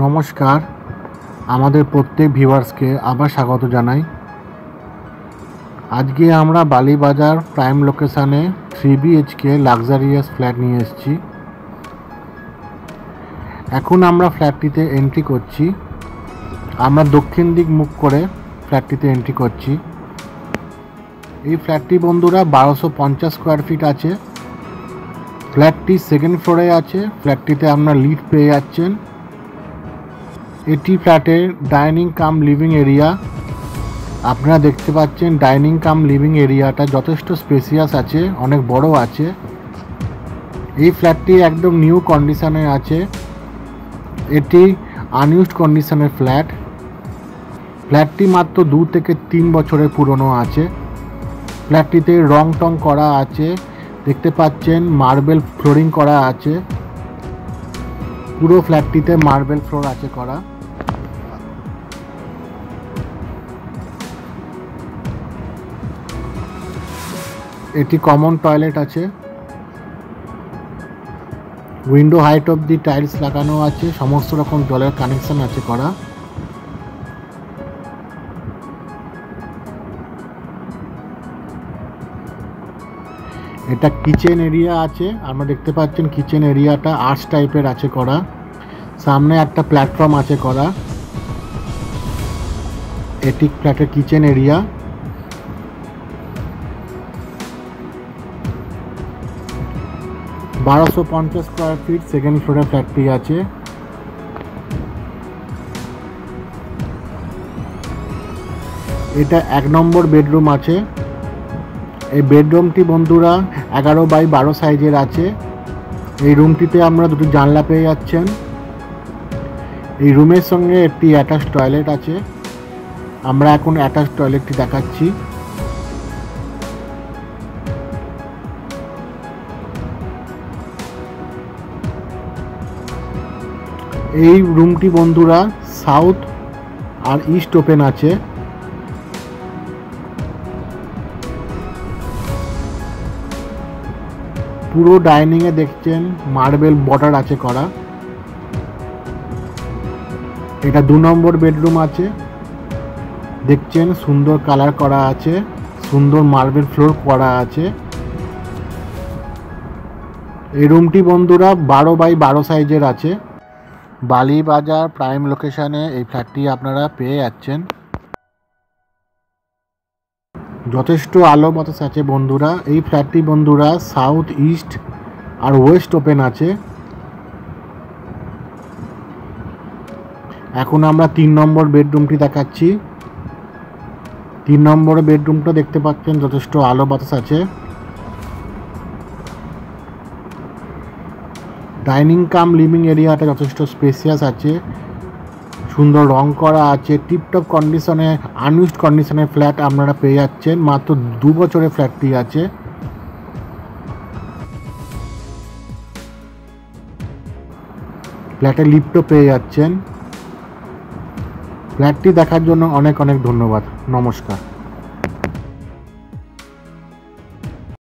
নমস্কার, আমাদের প্রত্যেক ভিউয়ার্সকে আবার স্বাগত জানাই। আজকে আমরা বালিবাজার প্রাইম লোকেশানে 3 BHK লাক্সারিয়াস ফ্ল্যাট নিয়ে এসেছি। এখন আমরা ফ্ল্যাটটিতে এন্ট্রি করছি। আমরা দক্ষিণ দিক মুখ করে ফ্ল্যাটটিতে এন্ট্রি করছি। এই ফ্ল্যাটটি বন্ধুরা 1250 স্কোয়ার ফিট আছে। ফ্ল্যাটটি সেকেন্ড ফ্লোরে আছে। ফ্ল্যাটটিতে আপনারা লিফট পেয়ে যাচ্ছেন। এটি ফ্ল্যাটের ডাইনিং কাম লিভিং এরিয়া। আপনারা দেখতে পাচ্ছেন ডাইনিং কাম লিভিং এরিয়াটা যথেষ্ট স্পেসিয়াস আছে, অনেক বড় আছে। এই ফ্ল্যাটটি একদম নিউ কন্ডিশনে আছে। এটি আনইউজড কন্ডিশনের ফ্ল্যাট। ফ্ল্যাটটি মাত্র 2 থেকে 3 বছরের পুরনো আছে। ফ্ল্যাটটিতে রং টং করা আছে, দেখতে পাচ্ছেন মার্বেল ফ্লোরিং করা আছে। পুরো ফ্ল্যাটটিতে মার্বেল ফ্লোর আছে করা। এটি কমন টয়লেট আছে। উইন্ডো হাইট অবধি টাইলস লাগানো আছে, সমস্ত রকম জলের কানেকশন আছে করা। এটা কিচেন এরিয়া আছে। আমরা দেখতে পাচ্ছেন কিচেন এরিয়াটা আর্চ টাইপের আছে করা। সামনে একটা প্ল্যাটফর্ম আছে করা। এটি ফ্ল্যাটের kitchen area. (1250 square feet second ফ্লোরে ফ্ল্যাটটি আছে। এটা 1 নম্বর বেডরুম আছে। এই বেডরুমটি বন্ধুরা 11x12 সাইজের আছে। এই রুমটিতে আমরা দুটি জানলা পেয়ে যাচ্ছেন। এই রুমের সঙ্গে একটি অ্যাটাচ টয়লেট আছে। আমরা এখন অ্যাটাচ টয়লেটটি দেখাচ্ছি। এই রুমটি বন্ধুরা সাউথ আর ইস্ট ওপেন আছে। পুরো ডাইনিংয়ে দেখছেন মার্বেল বর্ডার আছে করা। এটা 2 নম্বর বেডরুম আছে। দেখছেন সুন্দর কালার করা আছে, সুন্দর মার্বেল ফ্লোর করা আছে। এই রুমটি বন্ধুরা 12x12 সাইজের আছে। বালিবাজার প্রাইম লোকেশানে এই ফ্ল্যাটটি আপনারা পেয়ে যাচ্ছেন। যথেষ্ট আলো বাতাস আছে বন্ধুরা। এই ফ্ল্যাটটি বন্ধুরা সাউথ ইস্ট আর ওয়েস্ট ওপেন আছে। এখন আমরা 3 নম্বর বেডরুমটি দেখাচ্ছি। 3 নম্বর বেডরুমটা দেখতে পাচ্ছেন যথেষ্ট আলো বাতাস আছে। ডাইনিং কাম লিভিং এরিয়াটা যথেষ্ট স্পেসিয়াস আছে, সুন্দর রং করা আছে। টিপটপ কন্ডিশনে আনইউজড কন্ডিশনের ফ্ল্যাট আপনারা পেয়ে যাচ্ছেন। মাত্র 2 বছরের ফ্ল্যাটটি আছে। ফ্ল্যাটে লিফটও পেয়ে যাচ্ছেন। ফ্ল্যাটটি দেখার জন্য অনেক অনেক ধন্যবাদ। নমস্কার।